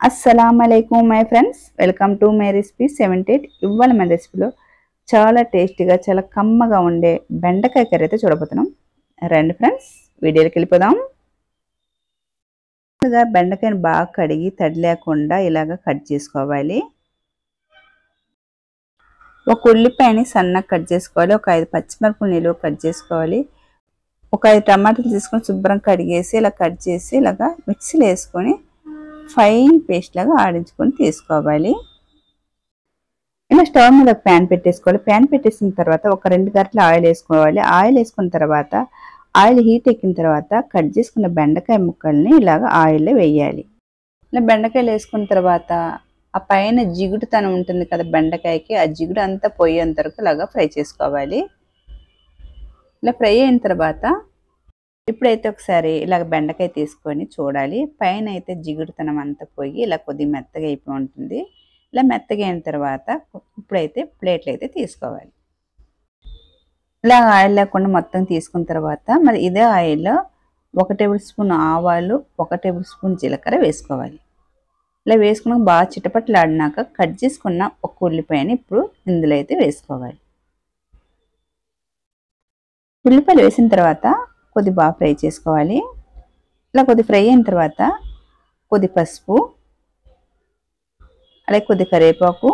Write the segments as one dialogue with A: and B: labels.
A: అస్సలాముఅలైకుం my friends, welcome to my recipe 78. ఇవాళ మన రెసిపీలో చాలా టేస్టీగా చాలా కమ్మగా ఉండే బెండకాయ కర్రీ అయితే చూడబోతున్నాం. రండి ఫ్రెండ్స్, వీడియోకి వెళ్ళిపోదాం. ముందుగా బెండకాయని బాగా కడిగి తడి లేకుండా ఇలాగ కట్ చేసుకోవాలి. ఒక ఉల్లిపాయని సన్నగా కట్ చేసుకోవాలి. ఒక 5 పచ్చిమిరపకాయలు నిలువ కట్ చేసుకోవాలి. ఒక 5 టమాటాలు తీసుకొని శుభ్రం కడిగేసి ఇలా కట్ చేసి ఇలాగా మిక్సీలో వేసుకొని ఫైన్ పేస్ట్ లాగా ఆడించుకొని తీసుకోవాలి. ఇలా స్టవ్ మీద ఒక ప్యాన్ పెట్టేసుకోవాలి. ప్యాన్ పెట్టేసిన తర్వాత ఒక 2 గరిటెలు ఆయిల్ వేసుకోవాలి. ఆయిల్ వేసుకున్న తర్వాత ఆయిల్ హీట్ ఎక్కిన తర్వాత కట్ చేసుకున్న బెండకాయ ముక్కల్ని ఇలాగ ఆయిల్లో వేయాలి. ఇలా బెండకాయలు వేసుకున్న తర్వాత ఆ పైన జిగుడుతనం ఉంటుంది కదా బెండకాయకి, ఆ జిగుడు అంతా పోయేంత వరకు ఇలాగా ఫ్రై చేసుకోవాలి. ఇలా ఫ్రై అయిన తర్వాత ఇప్పుడైతే ఒకసారి ఇలాగ బెండకాయ తీసుకొని చూడాలి. పైన అయితే జిగుడుతనం అంతా పోయి ఇలా కొద్దిగా మెత్తగా అయిపోయి ఉంటుంది. ఇలా మెత్తగా అయిన తర్వాత ఇప్పుడైతే ప్లేట్లు అయితే తీసుకోవాలి. ఇలా ఆయిల్ లేకుండా మొత్తం తీసుకున్న తర్వాత మరి ఇదే ఆయిల్లో 1 టేబుల్ స్పూన్ ఆవాలు, 1 టేబుల్ స్పూన్ జీలకర్ర వేసుకోవాలి. ఇలా వేసుకున్నాక బాగా చిటపట్లాడినాక కట్ చేసుకున్న ఒక ఉల్లిపాయని ఇప్పుడు ఇందులో అయితే వేసుకోవాలి. ఉల్లిపాయలు వేసిన తర్వాత కొద్ది బాగా ఫ్రై చేసుకోవాలి. ఇలా కొద్ది ఫ్రై అయిన తర్వాత కొద్ది పసుపు, అలాగే కొద్ది కరివేపాకు,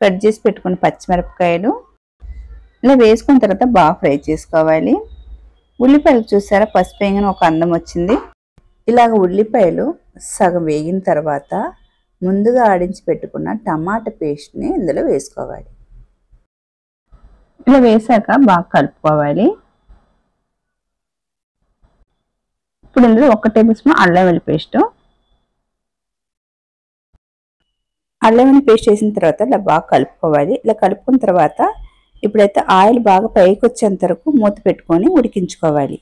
A: కట్ చేసి పెట్టుకున్న పచ్చిమిరపకాయలు ఇలా వేసుకున్న తర్వాత బాగా ఫ్రై చేసుకోవాలి. ఉల్లిపాయలు చూసారా పసుపు వేయగానే ఒక అందం వచ్చింది. ఇలాగ ఉల్లిపాయలు సగం వేగిన తర్వాత ముందుగా ఆడించి పెట్టుకున్న టమాటా పేస్ట్ని ఇందులో వేసుకోవాలి. ఇలా వేసాక బాగా కలుపుకోవాలి. ఇప్పుడు ఇందులో 1 టేబుల్ స్పూన్ అల్లం వెల్లుల్లి పేస్ట్, అల్లం వెల్లుల్లి పేస్ట్ వేసిన తర్వాత ఇలా బాగా కలుపుకోవాలి. ఇలా కలుపుకున్న తర్వాత ఇప్పుడైతే ఆయిల్ బాగా పైకి వచ్చేంత వరకు మూత పెట్టుకొని ఉడికించుకోవాలి.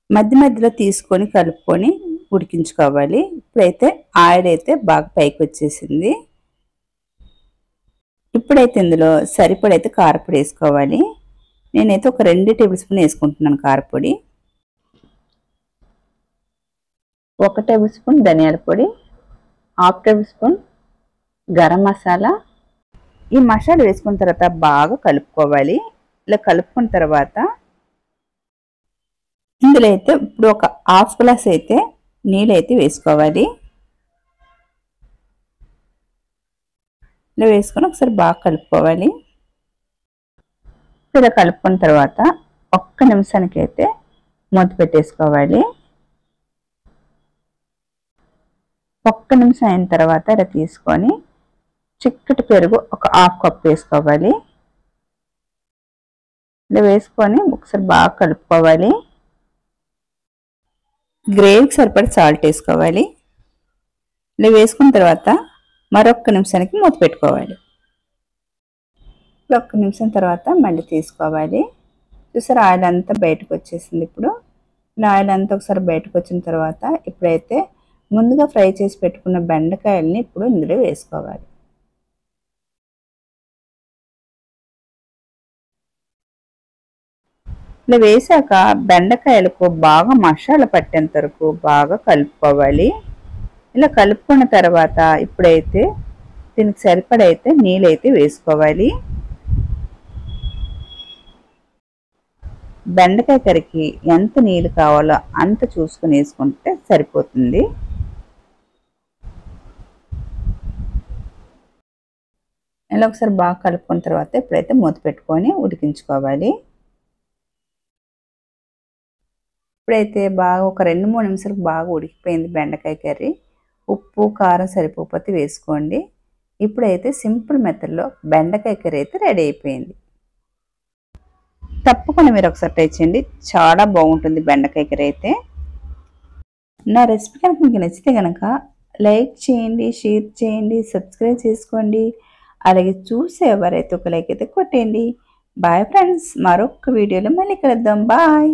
A: మధ్య మధ్యలో తీసుకొని కలుపుకొని ఉడికించుకోవాలి. ఇప్పుడైతే ఆయిల్ అయితే బాగా పైకి వచ్చేసింది. ఇప్పుడైతే ఇందులో సరిపడైతే కారపొడి వేసుకోవాలి. నేనైతే ఒక 2 టేబుల్ స్పూన్ వేసుకుంటున్నాను కారపొడి. 1 టేబుల్ స్పూన్ ధనియాల పొడి, 1/2 టేబుల్ స్పూన్ గరం మసాలా. ఈ మసాలా వేసుకున్న తర్వాత బాగా కలుపుకోవాలి. ఇలా కలుపుకున్న తర్వాత ఇందులో అయితే ఇప్పుడు ఒక 1/2 గ్లాస్ అయితే నీళ్ళు అయితే వేసుకోవాలి. ఇలా వేసుకొని ఒకసారి బాగా కలుపుకోవాలి. ఇలా కలుపుకున్న తర్వాత 1 నిమిషానికి అయితే మూత పెట్టేసుకోవాలి. 1 నిమిషం అయిన తర్వాత ఇలా తీసుకొని చిక్కటి పెరుగు ఒక 1/2 కప్ వేసుకోవాలి. ఇలా వేసుకొని ఒకసారి బాగా కలుపుకోవాలి. గ్రేవీకి సరిపడి సాల్ట్ వేసుకోవాలి. ఇలా వేసుకున్న తర్వాత మరొక నిమిషానికి మూత పెట్టుకోవాలి. 1 నిమిషం తర్వాత మళ్ళీ తీసుకోవాలి. చూసారు ఆయిల్ అంతా బయటకు వచ్చేసింది. ఇప్పుడు ఇలా ఆయిల్ అంతా ఒకసారి బయటకు వచ్చిన తర్వాత ఇప్పుడైతే ముందుగా ఫ్రై చేసి పెట్టుకున్న బెండకాయల్ని ఇప్పుడు ఇందులో వేసుకోవాలి. ఇలా వేసాక బెండకాయలకు బాగా మసాలా పట్టేంత వరకు బాగా కలుపుకోవాలి. ఇలా కలుపుకున్న తర్వాత ఇప్పుడైతే దీనికి సరిపడైతే నీళ్ళైతే వేసుకోవాలి. బెండకాయ కర్రీకి ఎంత నీళ్ళు కావాలో అంత చూసుకుని వేసుకుంటే సరిపోతుంది. ఇలా ఒకసారి బాగా కలుపుకున్న తర్వాత ఇప్పుడైతే మూత పెట్టుకొని ఉడికించుకోవాలి. ఇప్పుడైతే బాగా ఒక 2-3 నిమిషాలకు బాగా ఉడికిపోయింది బెండకాయ కర్రీ. ఉప్పు కారం సరిపోతే వేసుకోండి. ఇప్పుడైతే సింపుల్ మెథడ్లో బెండకాయ కర్రీ అయితే రెడీ అయిపోయింది. తప్పకుండా మీరు ఒకసారి ట్రై చేయండి, చాలా బాగుంటుంది బెండకాయ కర్రీ అయితే. నా రెసిపీ కనుక మీకు నచ్చితే కనుక లైక్ చేయండి, షేర్ చేయండి, సబ్స్క్రైబ్ చేసుకోండి. అలాగే చూసే ఎవరైతే ఒక లైక్ అయితే కొట్టండి. బాయ్ ఫ్రెండ్స్, మరొక వీడియోలో మళ్ళీ కలుద్దాం. బాయ్.